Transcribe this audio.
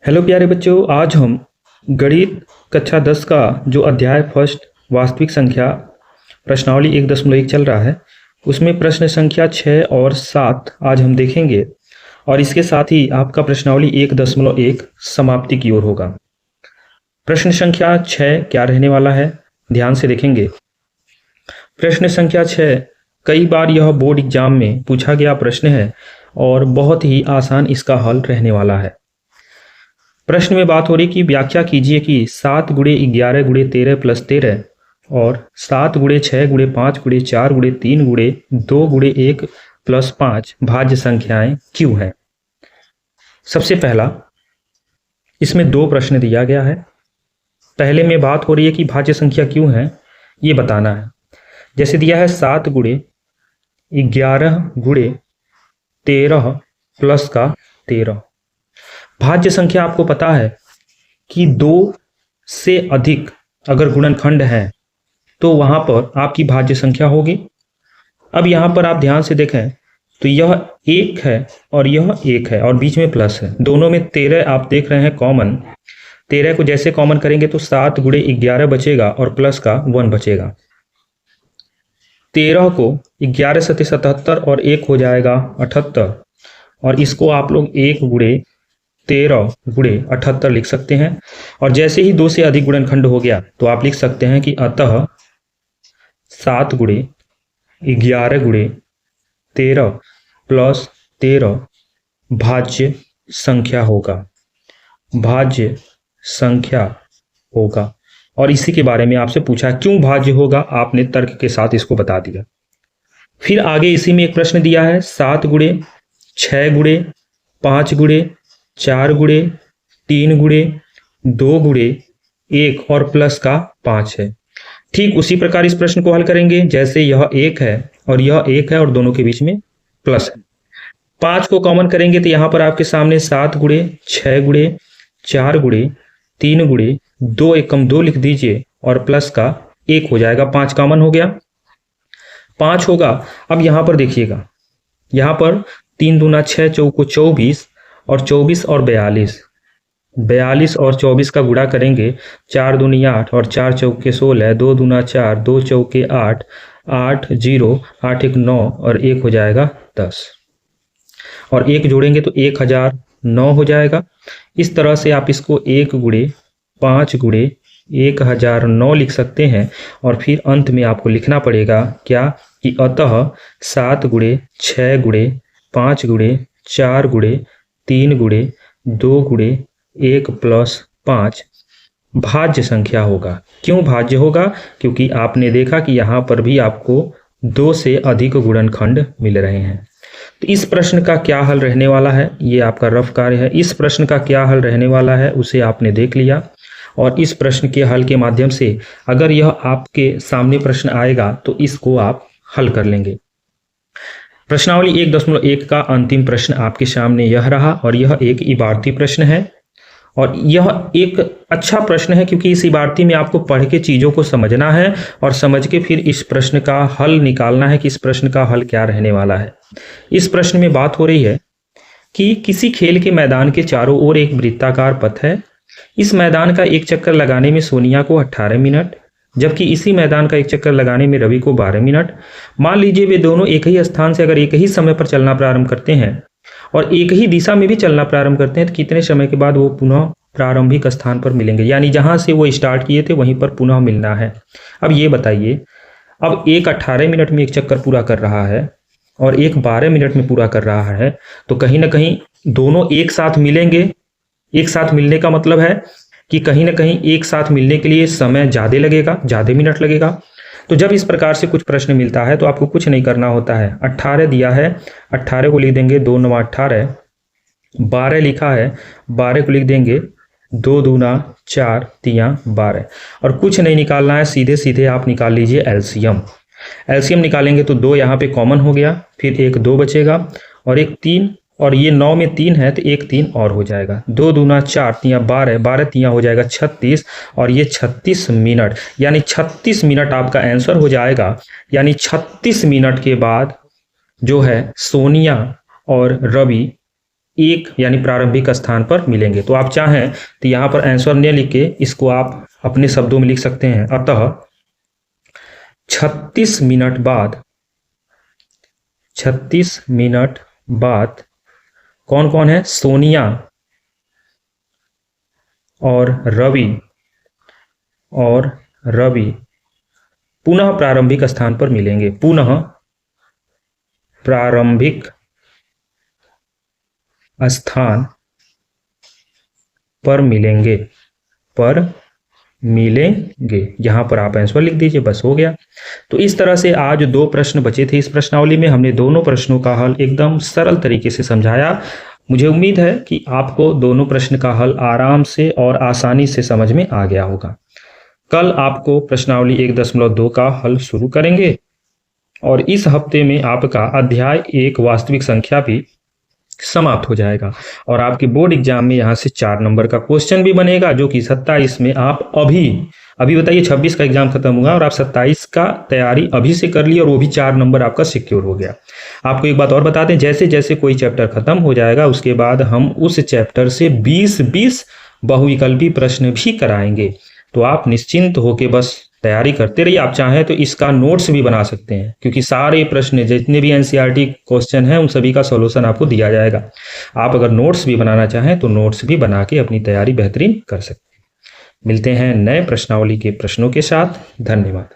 Hello प्यारे बच्चों, आज हम गणित कक्षा 10 का जो अध्याय फर्स्ट वास्तविक संख्या प्रश्नावली 1.1 चल रहा है उसमें प्रश्न संख्या 6 और 7 आज हम देखेंगे और इसके साथ ही आपका प्रश्नावली 1.1 समाप्ति की ओर होगा। प्रश्न संख्या 6 क्या रहने वाला है, ध्यान से देखेंगे। प्रश्न संख्या 6 कई बार यह बोर्ड एग्जाम में पूछा गया प्रश्न है और बहुत ही आसान इसका हल रहने वाला है। प्रश्न में बात हो रही कि व्याख्या कीजिए कि 7 गुणे 11 गुणे 13 प्लस 13 और 7 गुणे 6 गुणे 5 गुणे 4 गुणे 3 गुणे 2 गुणे 1 प्लस 5 भाज्य संख्याएं क्यों हैं। सबसे पहला इसमें 2 प्रश्न दिया गया है। पहले में बात हो रही है कि भाज्य संख्या क्यों है ये बताना है। जैसे दिया है 7 गुणे 11 गुणे 13 प्लस का 13। भाज्य संख्या आपको पता है कि 2 से अधिक अगर गुणनखंड है तो वहां पर आपकी भाज्य संख्या होगी। अब यहां पर आप ध्यान से देखें तो यह 1 है और यह 1 है और बीच में प्लस है। दोनों में 13 आप देख रहे हैं कॉमन। 13 को जैसे कॉमन करेंगे तो 7 गुणे 11 बचेगा और प्लस का 1 बचेगा। 13 को 11 सत्ते 77 और 1 हो जाएगा 78 और इसको आप लोग 1 गुणे 13 गुणे 78 लिख सकते हैं। और जैसे ही 2 से अधिक गुणनखंड हो गया तो आप लिख सकते हैं कि अतः 7 गुणे 11 गुणे 13 प्लस 13 भाज्य संख्या होगा। भाज्य संख्या होगा। और इसी के बारे में आपसे पूछा क्यों भाज्य होगा, आपने तर्क के साथ इसको बता दिया। फिर आगे इसी में एक प्रश्न दिया है 7 गुणे 6 गुणे 5 गुणे 4 गुणे 3 गुणे 2 गुणे 1 और प्लस का 5 है। ठीक उसी प्रकार इस प्रश्न को हल करेंगे जैसे यह 1 है और यह 1 है और दोनों के बीच में प्लस है। 5 को कॉमन करेंगे तो यहां पर आपके सामने 7 गुणे 6 गुणे 4 गुणे 3 गुणे 2 एकम 2 लिख दीजिए और प्लस का 1 हो जाएगा। 5 कॉमन हो गया, 5 होगा। अब यहां पर देखिएगा, यहां पर 3 दूना 6 चौको 24 और 24 और 42 और 24 का गुणा करेंगे। 4 दूनी 8 और 4 चौके 16, 2 दूना 4, 2 चौके 8, 8 0 8 1 9 और 1 हो जाएगा 10 और 1 जोड़ेंगे तो 1009 हो जाएगा। इस तरह से आप इसको 1 गुणे 5 गुणे 1009 लिख सकते हैं। और फिर अंत में आपको लिखना पड़ेगा क्या कि अतः 7 गुणे 6 गुणे 5 गुणे 4 गुणे 3 गुणे 2 गुणे 1 प्लस 5 भाज्य संख्या होगा। क्यों भाज्य होगा? क्योंकि आपने देखा कि यहाँ पर भी आपको 2 से अधिक गुणनखंड मिल रहे हैं। तो इस प्रश्न का क्या हल रहने वाला है, ये आपका रफ कार्य है। इस प्रश्न का क्या हल रहने वाला है उसे आपने देख लिया और इस प्रश्न के हल के माध्यम से अगर यह आपके सामने प्रश्न आएगा तो इसको आप हल कर लेंगे। प्रश्नावली 1.1 का अंतिम प्रश्न आपके सामने यह रहा और यह एक इबारती प्रश्न है और यह एक अच्छा प्रश्न है क्योंकि इस इबारती में आपको पढ़ के चीज़ों को समझना है और समझ के फिर इस प्रश्न का हल निकालना है कि इस प्रश्न का हल क्या रहने वाला है। इस प्रश्न में बात हो रही है कि किसी खेल के मैदान के चारों ओर एक वृत्ताकार पथ है। इस मैदान का एक चक्कर लगाने में सोनिया को 18 मिनट, जबकि इसी मैदान का एक चक्कर लगाने में रवि को 12 मिनट। मान लीजिए वे दोनों एक ही स्थान से अगर एक ही समय पर चलना प्रारंभ करते हैं और एक ही दिशा में भी चलना प्रारंभ करते हैं तो कितने समय के बाद वो पुनः प्रारंभिक स्थान पर मिलेंगे, यानी जहां से वो स्टार्ट किए थे वहीं पर पुनः मिलना है। अब ये बताइए, अब एक 18 मिनट में एक चक्कर पूरा कर रहा है और एक 12 मिनट में पूरा कर रहा है तो कहीं ना कहीं दोनों एक साथ मिलेंगे। एक साथ मिलने का मतलब है कि कहीं ना कहीं एक साथ मिलने के लिए समय ज़्यादा लगेगा, ज़्यादा मिनट लगेगा। तो जब इस प्रकार से कुछ प्रश्न मिलता है तो आपको कुछ नहीं करना होता है। 18 दिया है, 18 को लिख देंगे 2 9 18, 12 लिखा है, 12 को लिख देंगे 2 दूना 4 3 12 और कुछ नहीं निकालना है, सीधे सीधे आप निकाल लीजिए एलसीएम। एलसीएम निकालेंगे तो 2 यहाँ पे कॉमन हो गया, फिर एक 2 बचेगा और एक 3 और ये 9 में 3 है तो एक 3 और हो जाएगा। 2 दूना 4 3 12, 12 3 हो जाएगा 36 और ये 36 मिनट, यानी 36 मिनट आपका आंसर हो जाएगा। यानी 36 मिनट के बाद जो है सोनिया और रवि एक यानी प्रारंभिक स्थान पर मिलेंगे। तो आप चाहें तो यहाँ पर आंसर न लिख के इसको आप अपने शब्दों में लिख सकते हैं। अतः 36 मिनट बाद कौन कौन है? सोनिया और रवि पुनः प्रारंभिक स्थान पर मिलेंगे। पुनः प्रारंभिक स्थान पर मिलेंगे यहाँ पर आप आंसर लिख दीजिए, बस हो गया। तो इस तरह से आज 2 प्रश्न बचे थे इस प्रश्नावली में। हमने दोनों प्रश्नों का हल एकदम सरल तरीके से समझाया। मुझे उम्मीद है कि आपको दोनों प्रश्न का हल आराम से और आसानी से समझ में आ गया होगा। कल आपको प्रश्नावली 1.2 का हल शुरू करेंगे और इस हफ्ते में आपका अध्याय 1 वास्तविक संख्या भी समाप्त हो जाएगा और आपके बोर्ड एग्जाम में यहाँ से 4 नंबर का क्वेश्चन भी बनेगा, जो कि 27 में आप अभी बताइए 26 का एग्जाम खत्म हुआ और आप 27 का तैयारी अभी से कर ली और वो भी 4 नंबर आपका सिक्योर हो गया। आपको एक बात और बता दें, जैसे जैसे कोई चैप्टर खत्म हो जाएगा उसके बाद हम उस चैप्टर से 20 बहुविकल्पी प्रश्न भी कराएंगे। तो आप निश्चिंत होकर बस तैयारी करते रहिए। आप चाहें तो इसका नोट्स भी बना सकते हैं, क्योंकि सारे प्रश्न जितने भी एनसीईआरटी क्वेश्चन हैं उन सभी का सॉल्यूशन आपको दिया जाएगा। आप अगर नोट्स भी बनाना चाहें तो नोट्स भी बना के अपनी तैयारी बेहतरीन कर सकते हैं। मिलते हैं नए प्रश्नावली के प्रश्नों के साथ। धन्यवाद।